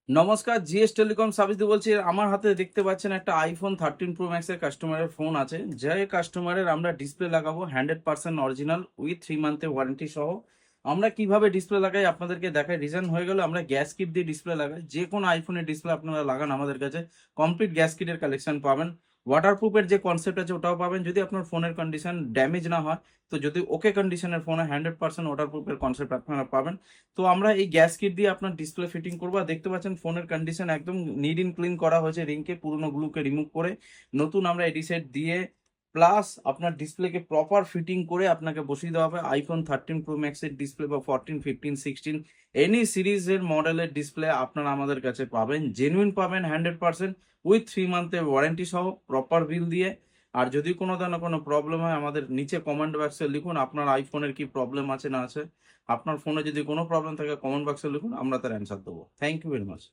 নমস্কার, GS telecom service দিয়ে বলছি। আমার হাতে দেখতে পাচ্ছেন একটা আইফোন 13 প্রো ম্যাক্স এর কাস্টমারের ফোন আছে। যে কাস্টমারের আমরা ডিসপ্লে লাগাবো 100% অরিজিনাল উইথ 3 মান্থের ওয়ারেন্টি সহ। আমরা কিভাবে ডিসপ্লে লাগাই আপনাদেরকে দেখাই। রিজন হয়ে গেল আমরা গ্যাস কিট দিয়ে ডিসপ্লে লাগাই। যে কোনো আইফোনের ডিসপ্লে আপনারা লাগান আমাদের কাছে কমপ্লিট গ্যাস কিটের কালেকশন পাবেন। ওয়াটারপ্রুফের যে কনসেপ্ট আছে ওটাও পাবেন। যদি আপনার ফোনের কন্ডিশন ড্যামেজ না হয়, তো যদি ওকে কন্ডিশনের ফোনে 100% ওয়াটারপ্রুফের কনসেপ্ট আপনারা পাবেন। তো আমরা এই গ্যাস কিট দিয়ে আপনার ডিসপ্লে ফিটিং করবো। আর দেখতে পাচ্ছেন ফোনের কন্ডিশন একদম নিট ইন ক্লিন করা হয়েছে। রিংকে পুরনো গ্লুকে রিমুভ করে নতুন আমরা এডি সেট দিয়ে প্লাস আপনার ডিসপ্লেকে প্রপার ফিটিং করে আপনাকে বসিয়ে দেওয়া হবে। আইফোন 13 প্রো ম্যাক্সের ডিসপ্লে বা 14, 15, 16 এনি সিরিজের মডেলের ডিসপ্লে আপনারা আমাদের কাছে পাবেন। জেনুইন পাবেন 100% উইথ 3 মান্থের ওয়ারেন্টি সহ প্রপার বিল দিয়ে। আর যদি কোনো ধরনের কোনো প্রবলেম হয় আমাদের নিচে কমেন্ট বক্সে লিখুন আপনার আইফোনের কি প্রবলেম আছে না আছে। আপনার ফোনে যদি কোনো প্রবলেম থাকে কমেন্ট বক্সে লিখুন, আমরা তার অ্যান্সার দেবো। Thank you very much.